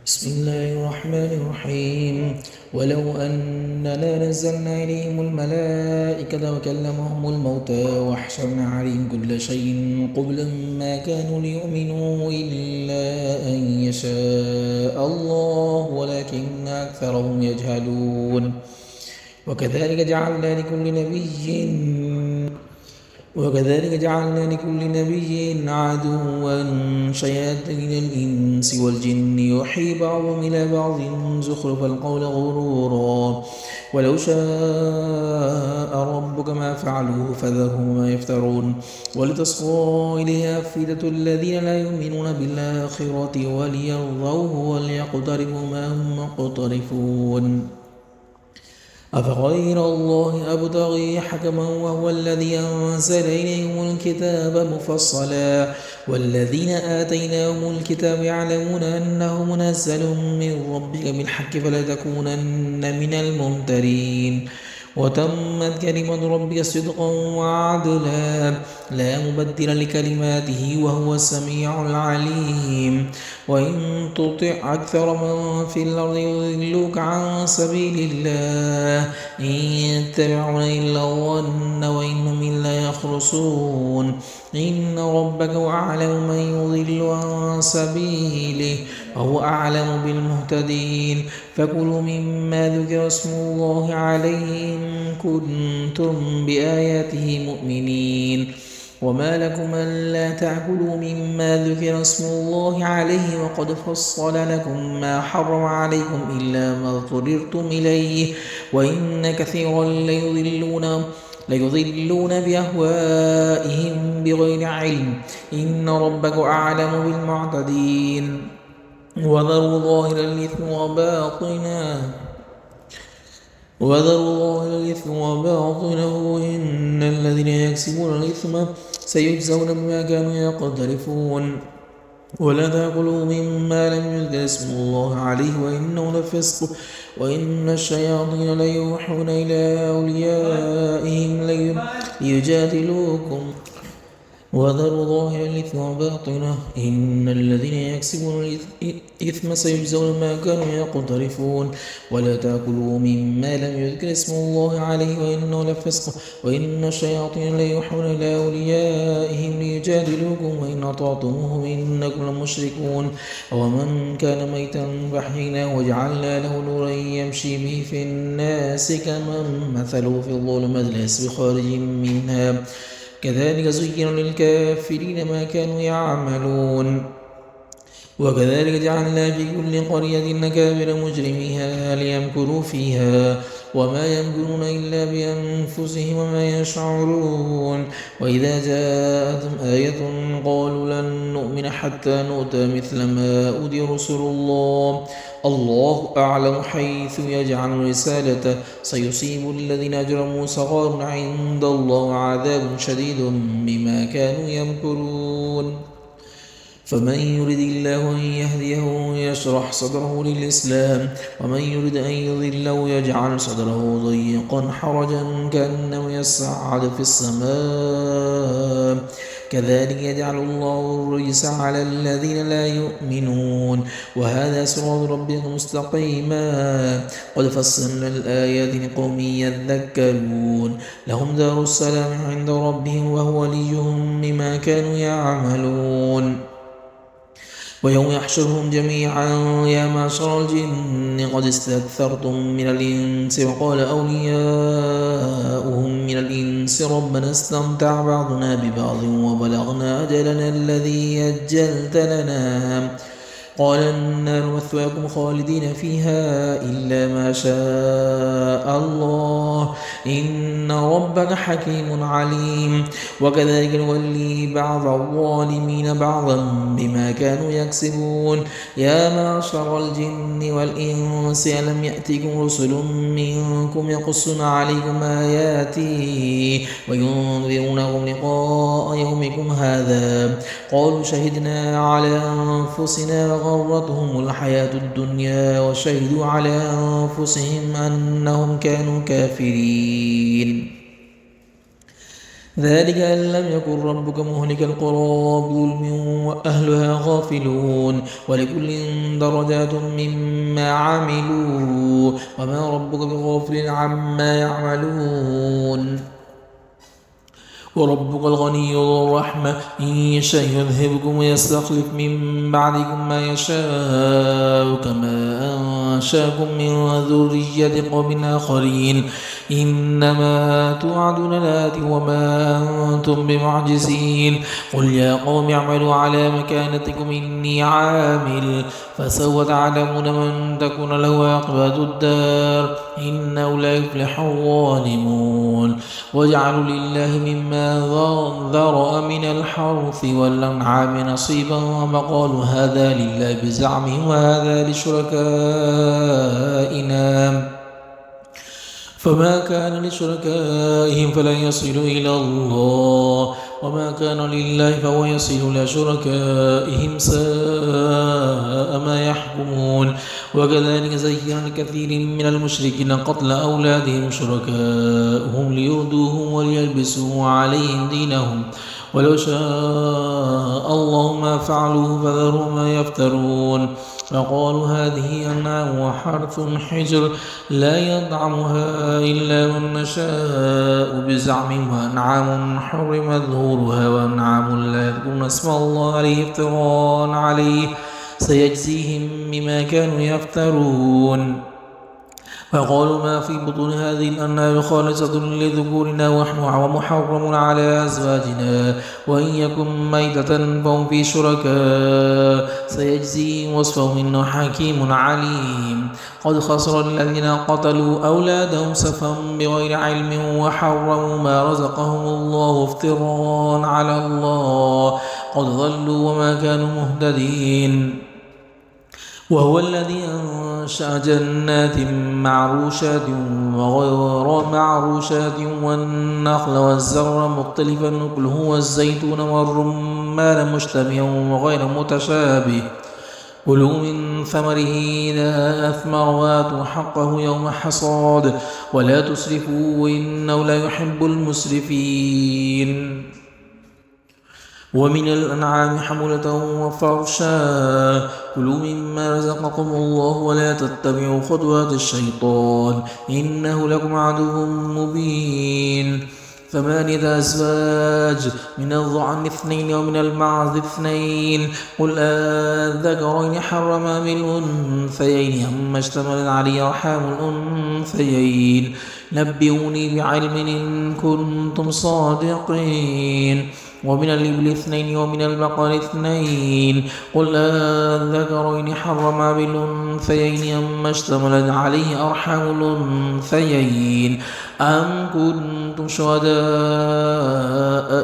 بسم الله الرحمن الرحيم. ولو أننا نزلنا إليهم الملائكة وكلمهم الموتى وحشرنا عليهم كل شيء قبلا ما كانوا ليؤمنوا إلا أن يشاء الله ولكن أكثرهم يجهلون. وكذلك جعلنا لكل نبي عدوا شياطين الإنس والجن يوحي بعضهم إلى بعض زخرف القول غرورا ولو شاء ربك ما فعلوه فذرهم وما يفترون ولتصغى إليها أفئدة الذين لا يؤمنون بالآخرة وليرضوه وليقترفوا ما هم مقترفون. أفغير الله أبتغي حكما وهو الذي أنزل إليهم الكتاب مفصلا والذين آتيناهم الكتاب يعلمون أنه منزل من ربك بالحق فلا تكونن من الممترين. وتمت كلمة ربك صدقا وعدلا لا مبدل لكلماته وهو السميع العليم. وإن تطع أكثر من في الأرض يضلوك عن سبيل الله إن يتبعون إلا الظن وإنهم إلا يخرصون. إن ربك هو أعلم من يضل عن سبيله وهو أعلم بالمهتدين. فكلوا مما ذكر اسم الله عليه إن كنتم بآياته مؤمنين. وما لكم ألا تأكلوا مما ذكر اسم الله عليه وقد فصل لكم ما حرم عليكم إلا ما اضطررتم إليه وإن كثيرا ليضلون بأهوائهم بغير علم. إن ربك أعلم بالمعتدين. وذروا ظاهر الإثم وباطنه إن الذين يكسبون الإثم سيجزون بما كانوا يقترفون. ولا تأكلوا مما لم يذكر اسم الله عليه وإنه لفسق وإن الشياطين ليوحون إلى أوليائهم ليجادلوكم. وذروا ظاهر الإثم وباطنه إن الذين يكسبون الإثم سيجزون ما كانوا يقترفون. ولا تأكلوا مما لم يذكر اسم الله عليه وإنه لفسق وإن الشياطين ليوحون إلى أوليائهم ليجادلوكم وإن أطعتموهم إنكم لمشركون. ومن كان ميتا فأحييناه وجعلنا له نورا يمشي به في الناس كمن مثله في الظلمات ليس بخارج منها كذلك زين للكافرين ما كانوا يعملون. وكذلك جعلنا في كل قرية أكابر مجرميها ليمكروا فيها وما يمكرون إلا بأنفسهم وما يشعرون. وإذا جاءتهم آية قالوا لن نؤمن حتى نؤتى مثل ما أوتي رسل الله أعلم حيث يجعل رسالته سيصيب الذين أجرموا صغار عند الله وعذاب شديد بما كانوا يمكرون. فمن يرد الله أن يهديه يشرح صدره للإسلام ومن يرد أن يضله يجعل صدره ضيقا حرجا كأنه يصعد في السماء كذلك يجعل الله الرجس على الذين لا يؤمنون. وهذا صراط ربك مستقيما قد فصلنا الآيات لقوم يذكرون. لهم دار السلام عند ربهم وهو وليهم بما كانوا يعملون. ويوم يحشرهم جميعا يا معشر الجن قد استكثرتم من الإنس وقال أولياؤهم من الإنس ربنا استمتع بعضنا ببعض وبلغنا أجلنا الذي أجلت لنا قال النار مثواكم خالدين فيها إلا ما شاء الله إن ربك حكيم عليم. وكذلك نولي بعض الظالمين بعضا بما كانوا يكسبون. يا معشر الجن والإنس ألم يأتكم رسل منكم يقصون عليكم آياتي وينذرونكم لقاء يومكم هذا قالوا شهدنا على أنفسنا وغرتهم الحياة الدنيا وشهدوا على أنفسهم أنهم كانوا كافرين. ذلك أن لم يكن ربك مهلك القرى بظلم وأهلها غافلون ولكل درجات مما عملوا وما ربك بغافل عما يعملون وربك الغني ذو الرحمة إن يشاء يذهبكم ويستخلف من بعدكم ما يشاء كما أنشاكم من ذرية قوم آخرين إنما توعدون لآت وما أنتم بمعجزين قل يا قوم اعملوا على مكانتكم إني عامل فسوف تعلمون من تكون له عاقبة الدار إنه لا يفلح الظالمون وجعلوا لله مما ذرأ من الحرث والأنعام نصيبا وقالوا هذا لله بزعمهم وهذا لشركائنا فما كان لشركائهم فلا يصل إلى الله وما كان لله فهو يصل إلى شركائهم ساء ما يحكمون وكذلك زين لكثير من المشركين قتل أولادهم شركائهم ليردوهم وليلبسوا عليهم دينهم ولو شاء الله ما فعلوه فذروا ما يفترون فقالوا هذه أنعام وحرث حجر لا يطعمها إلا من نشاء بزعمهم وأنعام حرمت ظهورها وأنعام لا يذكرون اسم الله عليه افتراء عليه سيجزيهم بما كانوا يفترون فقالوا ما في بطون هذه الأنعام خالصة لذكورنا ومحرم على أزواجنا وإن يكن ميتة فهم في شركاء سيجزيهم وصفهم إنه حكيم عليم قد خسر الذين قتلوا أولادهم سفها بغير علم وحرموا ما رزقهم الله افتراء على الله قد ضلوا وما كانوا مهتدين وهو الذي أنشأ جنات معروشات وغير معروشات والنخل والزرع مختلفا نكله والزيتون والرمان مشتبها وغير متشابه كلوا من ثمره إذا أثمر وآتوا حقه يوم حصاد ولا تسرفوا إنه لا يحب المسرفين ومن الأنعام حمولة وفرشا كلوا مما رزقكم الله ولا تتبعوا خطوات الشيطان إنه لكم عدو مبين 8 أزواج من الضأن 2 ومن المعز 2 قل أذكرين حرم بالأنثيين أما اشتملت عليه أرحام الأنثيين نبئوني بعلم إن كنتم صادقين ومن الإبل 2 ومن البقر 2 قل أذكرين حرم بالأنثيين أما اشتملت عليه أرحام الأنثيين أم كنتم شهداء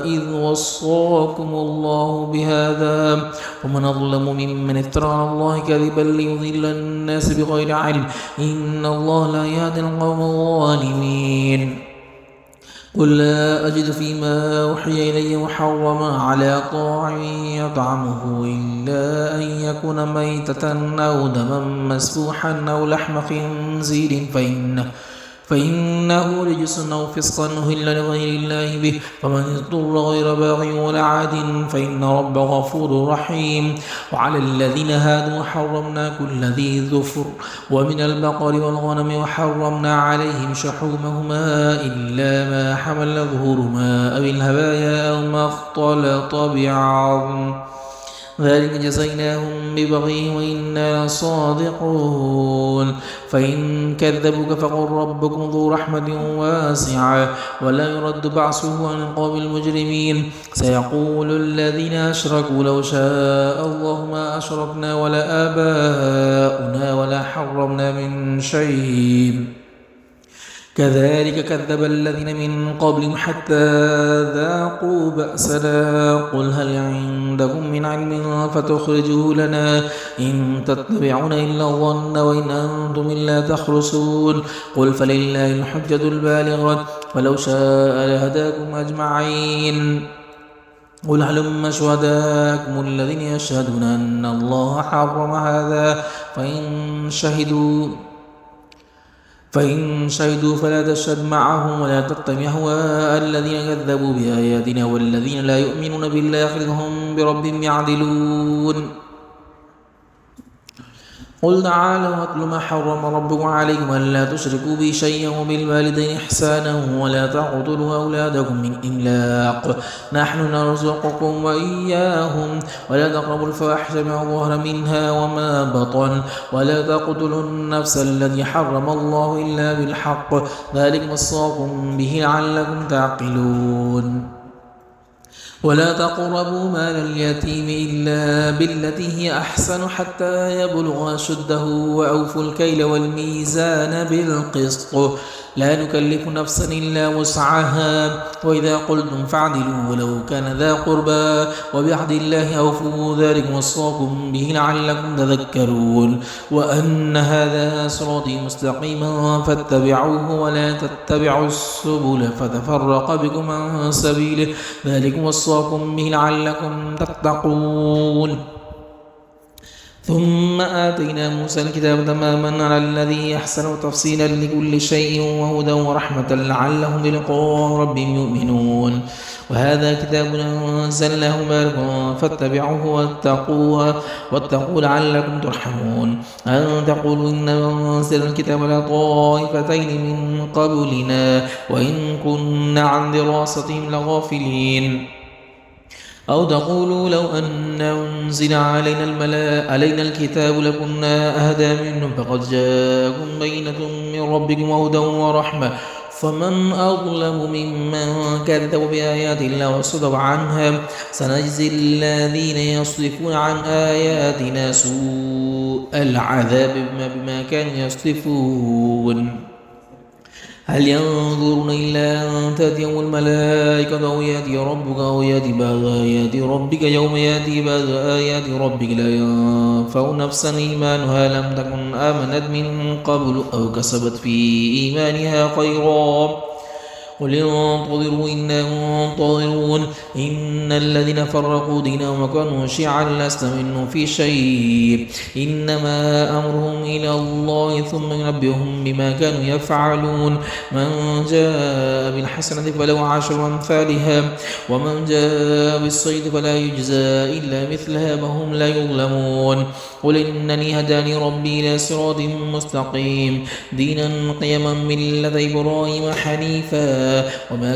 إذ وصاكم الله بهذا ومن أظلم ممن افترى على الله كذبا ليضل الناس بغير علم إن الله لا يهدي القوم الظالمين قل لا أجد فيما أوحي إلي محرما على طاعم يطعمه إلا أن يكون ميتة أو دما مسفوحا أو لحم خنزير فإنه رجس أو فسقا أهل لغير الله به فمن اضطر غير باغ ولا عاد فإن رب غفور رحيم وعلى الذين هادوا حرمنا كل ذي ظفر ومن البقر والغنم وحرمنا عليهم شحومهما إلا ما حمل ظهورهما أو الهبايا أو ما اختلط بعظم ذلك جزيناهم ببغيهم وإنا لصادقون فإن كذبوك فقل ربكم ذو رحمة واسعة ولا يرد بعثه عن القوم المجرمين سيقول الذين أشركوا لو شاء الله ما أشركنا ولا آباؤنا ولا حرمنا من شيء كذلك كذب الذين من قبلهم حتى ذاقوا بأسنا قل هل عندكم من علم فتخرجوه لنا إن تتبعون إلا الظن وإن أنتم إلا تخرصون قل فلله الحجة البالغة ولو شاء لهداكم أجمعين قل هلم شهداءكم الذين يشهدون أن الله حرم هذا فإن شهدوا فلا تشهد معهم ولا تتبع أهواء الذين كذبوا بآياتنا والذين لا يؤمنون بالآخرة هم بربهم يعدلون قل تعالوا أتل ما حرم ربكم عليكم ألا تشركوا به شيئا وبالوالدين إحسانا ولا تقتلوا أولادكم من إملاق نحن نرزقكم وإياهم ولا تقربوا الفواحش ما ظهر منها وما بطن ولا تقتلوا النفس التي حرم الله إلا بالحق ذلك وصاكم به لعلكم تعقلون ولا تقربوا مال اليتيم إلا بالتي هي أحسن حتى يبلغ أشده وأوفوا الكيل والميزان بالقسط لا نكلف نفسا إلا وسعها وإذا قلتم فاعدلوا ولو كان ذا قربى وبعهد الله أوفوا ذلك وصاكم به لعلكم تذكرون وأن هذا صراطي مستقيما فاتبعوه ولا تتبعوا السبل فتفرق بكم عن سبيله ذلك وصاكم به لعلكم تتقون ثم آتينا موسى الكتاب تماما على الذي أحسن تفصيلا لكل شيء وهدى ورحمة لعلهم بلقاء ربهم يؤمنون وهذا كتاب أنزلناه مبارك فاتبعوه واتقوا لعلكم ترحمون أن تقولوا إنما أنزل الكتاب على طائفتين من قبلنا وإن كنا عن دراستهم لغافلين أو تقولوا لو أن أنزل علينا الكتاب لكنا أهدى منهم فقد جاءكم بينة من ربكم وهدى ورحمة فمن أظلم ممن كذب بآيات الله وصدف عنها سنجزي الذين يصدفون عن آياتنا سوء العذاب بما كانوا يصدفون هل ينظرون إلا أن تأتيهم الملائكة أو يأتي ربك أو يأتي بعض آيات ربك يوم يأتي بعض آيات ربك لا ينفع نفسا إيمانها لم تكن آمنت من قبل أو كسبت في إيمانها خيرا قل انتظروا إنا منتظرون إن الذين فرقوا دينهم وكانوا شيعا لست منهم في شيء إنما أمرهم إلى الله ثم ينبئهم بما كانوا يفعلون من جاء بالحسنة فله 10 أمثالها ومن جاء بالصيد فلا يجزى إلا مثلها وهم لا يظلمون قل إنني هداني ربي إلى صراط مستقيم دينا قيما ملة إبراهيم حنيفا وما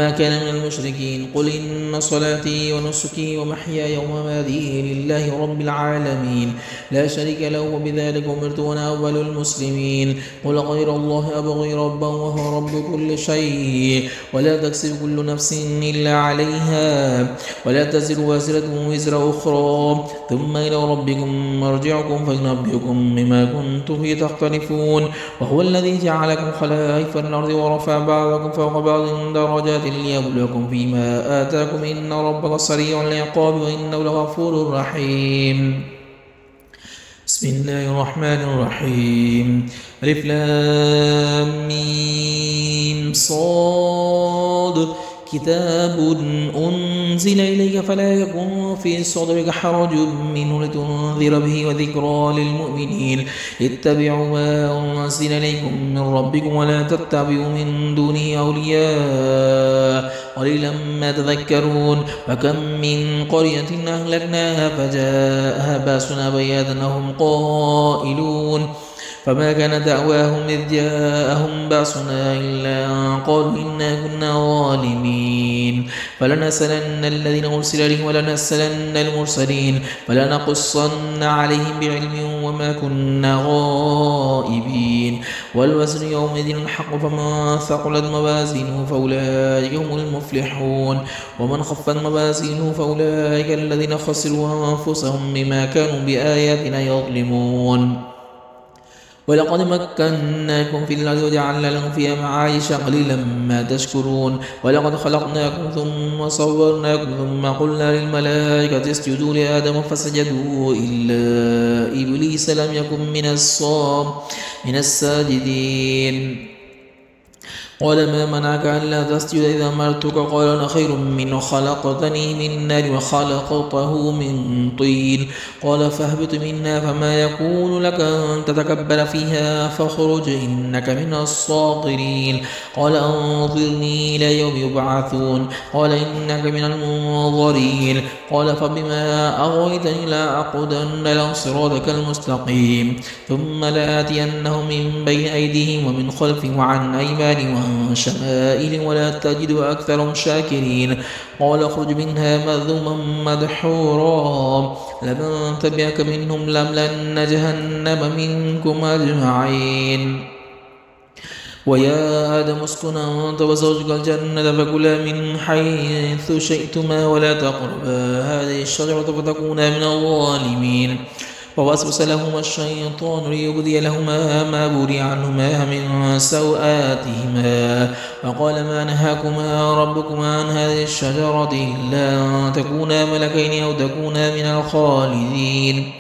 كان من المشركين قل إن صلاتي ونسكي ومحياي ومماتي لله رب العالمين لا شريك له وبذلك أمرت وأنا أول المسلمين قل غير الله أبغي ربا وهو رب كل شيء ولا تكسب كل نفس إلا عليها ولا تزر وازرة وزر أخرى ثم إلى ربكم مرجعكم فينبئكم بما كنتم فيه تختلفون وهو الذي جعلكم خلائف الأرض ورفع بعضكم فوق بعض درجات ليبلوكم فيما آتاكم إن ربك سريع العقاب وإنه لغفور رحيم بسم الله الرحمن الرحيم ألف لام ميم صاد كتاب أنزل إليك فلا يكن في صدرك حرج منه لتنذر به وذكرى للمؤمنين اتبعوا ما أنزل إليكم من ربكم ولا تتبعوا من دونه أولياء قليلا ما تذكرون وكم من قرية أهلكناها فجاءها باسنا بياتا هم قائلون فما كان دعواهم إذ جاءهم بأسنا إلا أن قالوا إنا كنا ظالمين فلنسألن الذين أرسل إليهم ولنسألن المرسلين فلنقصن عليهم بعلم وما كنا غائبين والوزن يومئذ الحق فمن ثقلت موازينه فأولئك هم المفلحون ومن خفت موازينه فأولئك الذين خسروا أنفسهم بما كانوا بآياتنا يظلمون ولقد مكناكم في الأرض وجعلنا لكم فيها معايش قليلا ما تشكرون ولقد خلقناكم ثم صورناكم ثم قلنا للملائكة اسجدوا لآدم فسجدوا إلا إبليس لم يكن من الساجدين قال ما منعك ألا تسجد إذا أمرتك قال أنا خير منه خلقتني من نار وخلقته من طين قال فاهبط منا فما يكون لك أن تتكبر فيها فاخرج إنك من الصاغرين قال أنظرني إلى يوم يبعثون قال إنك من المنظرين قال فبما أغويتني لأقعدن لهم صراطك المستقيم ثم لآتينهم من بين أيديهم ومن خلفهم وعن أيمانهم وعن شمائل ولا تجد أكثرهم شاكرين قال اخرج منها مذموما مدحورا لمن تبعك منهم لأملأن جهنم منكم أجمعين ويا آدم اسكن أنت وزوجك الجنة فكلا من حيث شئتما ولا تقربا هذه الشجرة فتكونا من الظالمين فوسوس لهما الشيطان ليبدي لهما ما بوري عنهما من سوآتهما فقال ما نهاكما ربكما عن هذه الشجرة إلا أن تكونا ملكين أو تكونا من الخالدين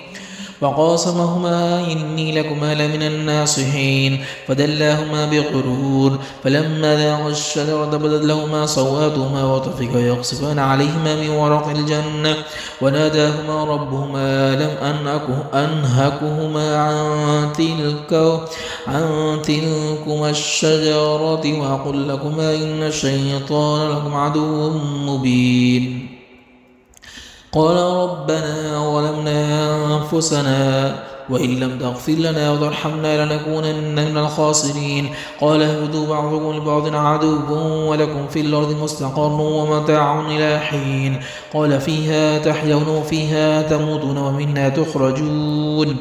وقاسمهما إني لكما لمن الناصحين فدلاهما بغرور فلما ذاقا الشجرة بدت لهما سوآتهما وطفقا يقصفان عليهما من ورق الجنة وناداهما ربهما لم أنهكهما عن تلكما الشجرة وأقل لكما إن الشيطان لكم عدو مبين قال ربنا ظلمنا أنفسنا وإن لم تغفر لنا وترحمنا لنكونن من الخاسرين قال اهبطوا بعضكم لبعض عدو ولكم في الأرض مستقر ومتاع إلى حين قال فيها تحيون وفيها تموتون ومنها تخرجون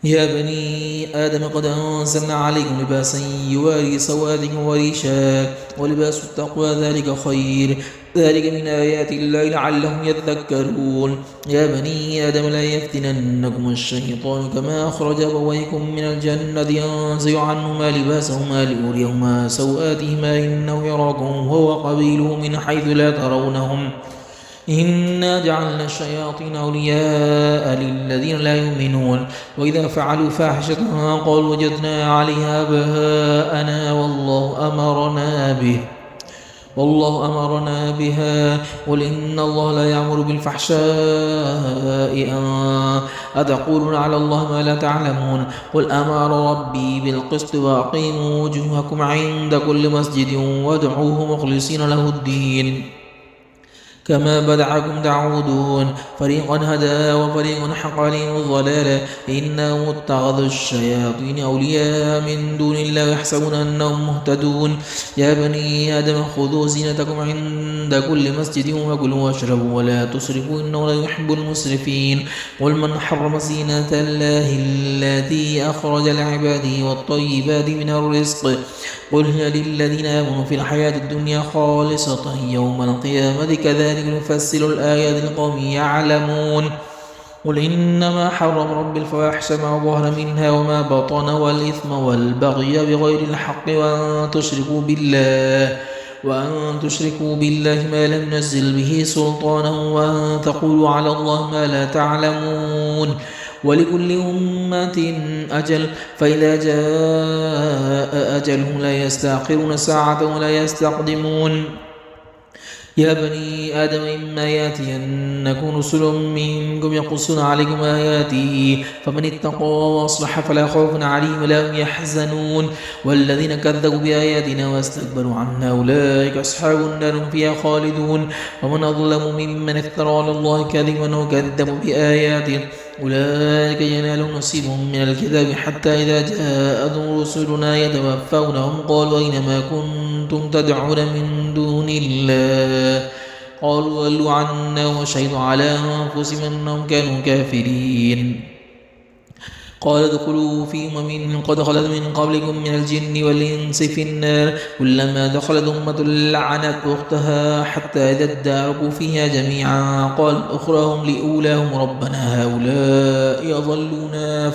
يا بني آدم قد أنزلنا عليكم لباسا يواري سوآتكم وريشا ولباس التقوى ذلك خير ذلك من آيات الله لعلهم يذكرون يا بني آدم لا يفتننكم الشيطان كما أخرج أبويكم من الجنة ينزع عنهما لباسهما ليريهما سوآتهما إنه يراكم هو قبيله من حيث لا ترونهم إنا جعلنا الشياطين أولياء للذين لا يؤمنون وإذا فعلوا فاحشة قالوا وجدنا عليها آباءنا والله أمرنا بها قل إن الله لا يأمر بالفحشاء أن أتقولون على الله ما لا تعلمون قل أمر ربي بالقسط وأقيموا وجوهكم عند كل مسجد وادعوه مخلصين له الدين كما بدعكم تعودون فريقا هدى وفريقا حق عليهم الضلالة إنهم اتخذوا الشياطين أولياء من دون الله يحسبون أنهم مهتدون يا بني آدم خذوا زينتكم عند كل مسجد وكلوا واشربوا ولا تسرفوا إنه لا يحب المسرفين قل من حرم زينة الله التي أخرج لعباده والطيبات من الرزق قل هي للذين آمنوا في الحياة الدنيا خالصة يوم القيامة كذلك نفصل الآيات لقوم يعلمون قل إنما حرم رب الفواحش ما ظهر منها وما بطن والإثم والبغي بغير الحق وأن تشركوا بالله ما لم ينزل به سلطانا وأن تقولوا على الله ما لا تعلمون ولكل أمة أجل فإذا جاء أجلهم لا يستأخرون ساعة ولا يستقدمون يا بني آدم إما يأتينكم رسل منكم يقصون عليكم آياتي فمن اتقى وأصلح فلا خوف عليهم ولا هم يحزنون والذين كذبوا بآياتنا واستكبروا عنها أولئك أصحاب النار هم فيها خالدون ومن أظلم ممن افترى على الله كذبا وكذب بآياته أولئك ينالون نصيبهم من الكتاب حتى إذا جاءهم رسلنا يتوفونهم قالوا أين ما كنتم تدعون من دون الله قالوا ضلوا عنا وشهدوا على أنفسهم أنهم كانوا كافرين قال ادخلوا في أمم قد خلت من قبلكم من الجن والإنس في النار كلما دخلت أمة لعنت أختها حتى إذا اداركوا فيها جميعا قال أخراهم لأولاهم ربنا هؤلاء أضلونا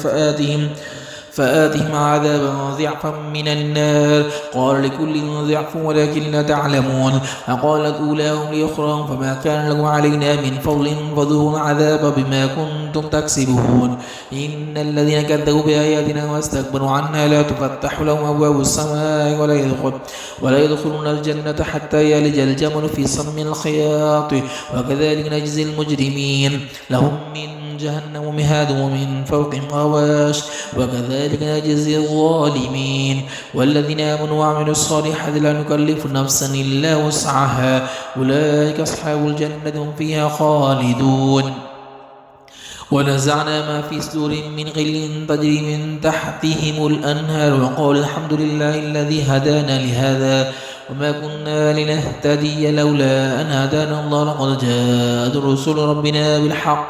فآتهم عذابا ضعفا من النار قال لكل ضعف ولكن لا تعلمون فقالت أولاهم لأخراهم فما كان لكم علينا من فضل فذوقوا العذاب بما كنتم كنتم تكسبون إن الذين كذبوا بآياتنا واستكبروا عنها لا تفتح لهم أبواب السماء ولا يدخلون الجنة حتى يلج الجمل في سم الخياط وكذلك نجزي المجرمين لهم من جهنم مهاد ومن فوقهم غواش وكذلك نجزي الظالمين والذين آمنوا وعملوا الصالحات لا نكلف نفسا إلا وسعها أولئك أصحاب الجنة هم فيها خالدون ونزعنا ما في صدور من غل تجري من تحتهم الأنهار وقال الحمد لله الذي هدانا لهذا وما كنا لنهتدي لولا أن هدانا الله لقد جاءت رسل ربنا بالحق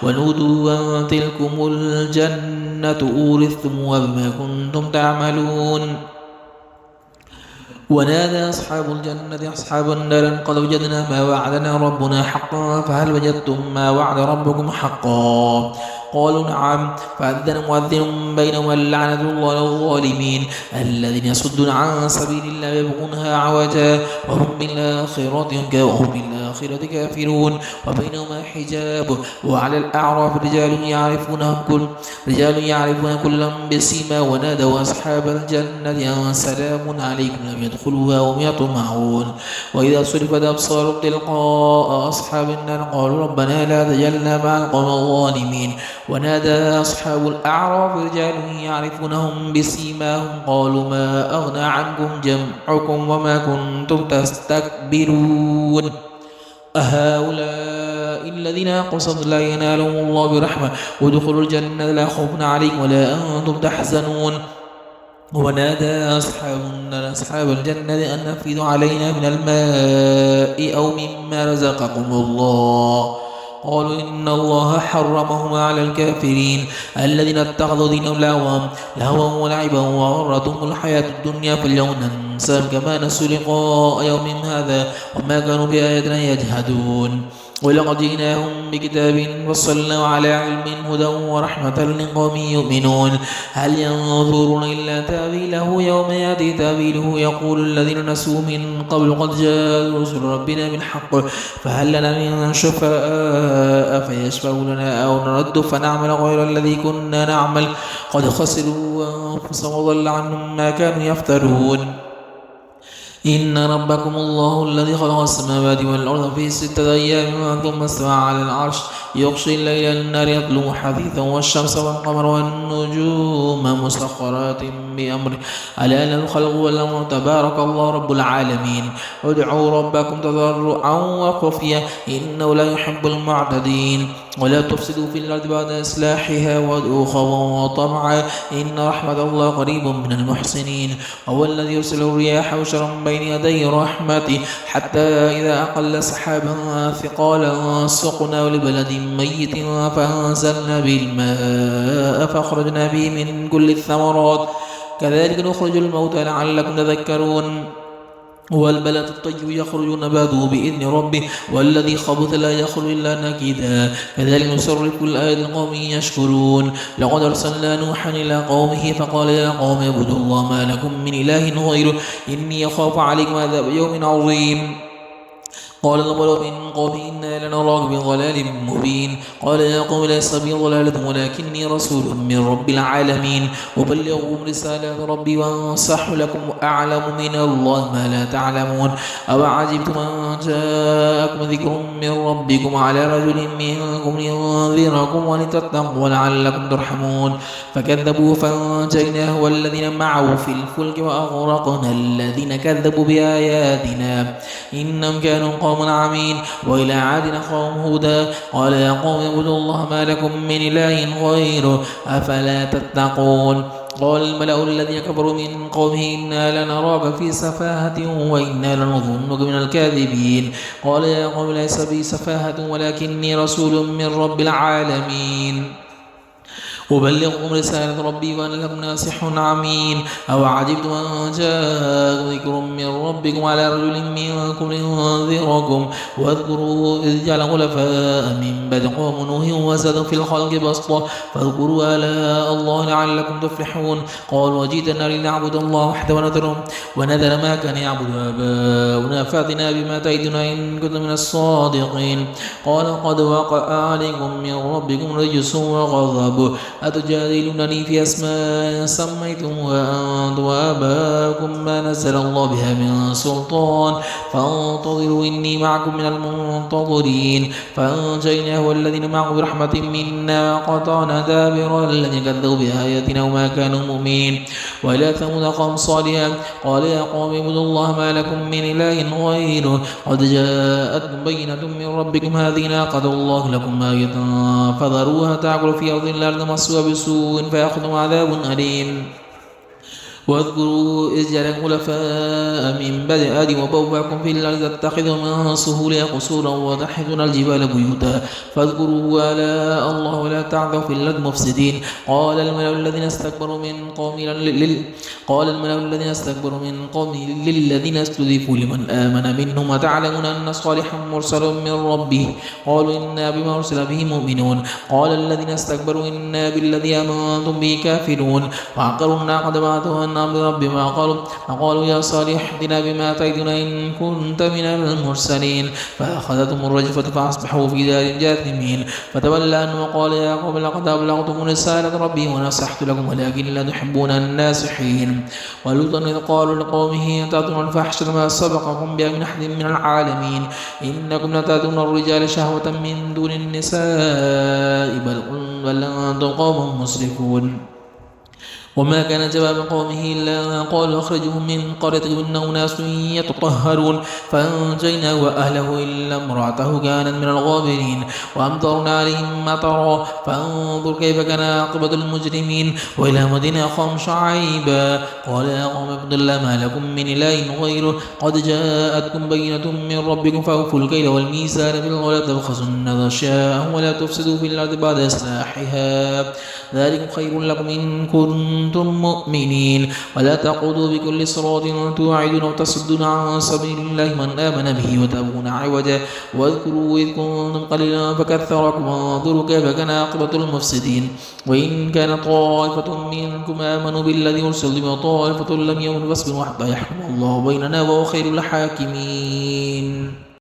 ونودوا أن تلكم الجنة أورثتموها بما كنتم تعملون ونادى أصحاب الجنة أصحاب النار قد وجدنا ما وعدنا ربنا حقا فهل وجدتم ما وعد ربكم حقا قالوا نعم فأذن مؤذن بينهم اللعنة الله على الظالمين الذين يصدون عن سبيل الله يبغونها عوجا وهم بالآخرة كافرون وبينهما حجاب وعلى الأعراف رجال يعرفون كلا بسيما ونادوا أصحاب الجنة أن سلام عليكم لم يدخلوها وهم يطمعون وإذا صرفت أبصارهم تلقاء أصحاب النار قالوا ربنا لا تجعلنا مع القوم الظالمين ونادى أصحاب الأعراف رجال يعرفونهم بسيماهم قالوا ما أغنى عنكم جمعكم وما كنتم تستكبرون أهؤلاء الذين أقسموا لا ينالهم الله برحمة وادخلوا الجنة لا خوف عليكم ولا أنتم تحزنون ونادى أصحاب الجنة أن نفذوا علينا من الماء أو مما رزقكم الله قالوا إن الله حرمهما على الكافرين الذين اتخذوا دينهم لهوا ولعبا وغرتهم الحياة الدنيا فاليوم ننساهم كما نسوا لقاء يومهم هذا وما كانوا بآياتنا يجحدون ولقد جئناهم بكتاب فصلناه على علم هدى ورحمة لقوم يؤمنون هل ينظرون إلا تأويله يوم يأتي تأويله يقول الذين نسوا من قبل قد جاء رسل ربنا بالحق فهل لنا من شفاء فيشفعوا لنا أو نرد فنعمل غير الذي كنا نعمل قد خسروا أنفسهم وضل عنهم ما كانوا يفترون إن ربكم الله الذي خلق السماوات والأرض في 6 أيام ثم استوى على العرش يغشي الليل النار يطلب حثيثا والشمس والقمر والنجوم مسخرات بأمره ألا له الخلق والأمر تبارك الله رب العالمين ادعوا ربكم تضرعا وخفيا إنه لا يحب المعتدين ولا تفسدوا في الأرض بعد إصلاحها وادعوا خوفا وطمعا إن رحمة الله قريب من المحسنين هو الذي يرسل الرياح بشرا بين يدي رحمته حتى إذا أقل سحابا ثقالا سقناه لبلد ميت فأنزلنا به الماء فأخرجنا به من كل الثمرات كذلك نخرج الموتى لعلكم تذكرون والبلد الطيب يخرج نباته بإذن ربه والذي خبث لا يخرج إلا نكدا كذلك نصرف الآيات لقوم يشكرون لقد أرسلنا نوحا إلى قومه فقال يا قوم اعبدوا الله ما لكم من إله غيره إني أخاف عليكم عذاب يوم عظيم قال الملأ من قومه إنا لنراك بضلال مبين قال يا قوم ليس بي ضلالة ولكني رسول من رب العالمين أبلغكم رسالات ربي وأنصح لكم وأعلم من الله ما لا تعلمون أو عجبتم أن جاءكم ذكر من ربكم على رجل منكم لينذركم ولتتقوا ولعلكم ترحمون فكذبوا فانجيناه والذين معه في الفلك وأغرقنا الذين كذبوا بآياتنا إنهم كانوا قوم عمين وإلى عاد أخاهم هودا قال يا قوم اعبدوا الله ما لكم من إله غيره أفلا تتقون قال الملأ الذين كفروا من قومه إنا لنراك في سفاهة وإنا لنظنك من الكاذبين قال يا قوم ليس بي سفاهة ولكني رسول من رب العالمين أبلغكم رسالة ربي وأنا لكم ناصح أمين. أو عجبتم أن جاءكم ذكر من ربكم على رجل منكم لينذركم واذكروا إذ جعل خلفاء من بعد قوم نوح وزادوا في الخلق بسطة فاذكروا آلاء الله لعلكم تفلحون. قالوا وجئتنا لنعبد الله وحده ونذر ما كان يعبد آباؤنا فأتنا بما تعدنا إن كنت من الصادقين. قال قد وقع عليكم من ربكم رجس وغضب أتجادلونني في أسماء سميتموها أنتم وآباؤكم ما نزل الله بها من سلطان فانتظروا إني معكم من المنتظرين. فأنجيناه والذين معه برحمة منا وقطعنا دابر الذين كذبوا بآياتنا وما كانوا مؤمنين. وإلى ثمود أخاهم صالحا قال يا قوم اعبدوا الله ما لكم من إله غيره قد جاءتكم بينة من ربكم هذه ناقة الله لكم آية فذروها تأكل في أرض الله تمسها بسوء فيأخذهم عذاب أليم. واذكروا إذ جعلكم خلفاء من بعد آد وبوأكم في الأرض تتخذوا من سهولها قصورا وتحيطون الجبال بيوتا فاذكروا آلاء الله ولا تعثوا في الأرض مفسدين. قال الملأ الذين استكبروا من قومه للذين استضيفوا لمن آمن منهم أتعلمون أن صالحا مرسل من ربه قالوا إنا بما أرسل به مؤمنون. قال الذين استكبروا إنا بالذي آمنتم به كافرون. وعقروا الناقة بعدها أمر ربي فقالوا يا صالح ائتنا بما تعدنا إن كنت من المرسلين. فأخذتهم الرجفة فأصبحوا في دار جاثمين. فتولى عنهم وقال يا قوم لقد أبلغتم رسالة ربي ونصحت لكم ولكن لا تحبون الناصحين. ولوطا إذ قالوا لقومه تأتون الفاحشة ما سبقكم بها من أحد من العالمين إنكم لتأتون الرجال شهوة من دون النساء بل أنتم قوم مسرفون. وما كان جواب قومه إلا قالوا أخرجهم من قريتكم إنهم أناس يتطهرون. فأنجيناه وأهله إلا امرأته كانت من الغابرين. وأمطرنا عليهم مطرا فانظر كيف كان عاقبة المجرمين. وإلى مدينة أخاهم شعيبا قال يا قوم اعبدوا الله ما لكم من إله غيره قد جاءتكم بينة من ربكم فأوفوا الكيل والميزان بالقسط ولا تبخسوا الناس أشياءهم ولا تفسدوا في الأرض بعد إصلاحها ذلك خير لكم إن كنتم مؤمنين. ولا تقعدوا بكل صراط توعدون وتصدون عن سبيل الله من آمن به وتبغون عوجا. واذكروا إذ كنتم قليلا فكثركم وانظروا كيف كان عاقبة المفسدين. وإن كان طائفة منكم آمنوا بالذي أرسل وطائفة لم يؤمنوا فاصبروا حتى يحكم الله بيننا وهو خير الحاكمين.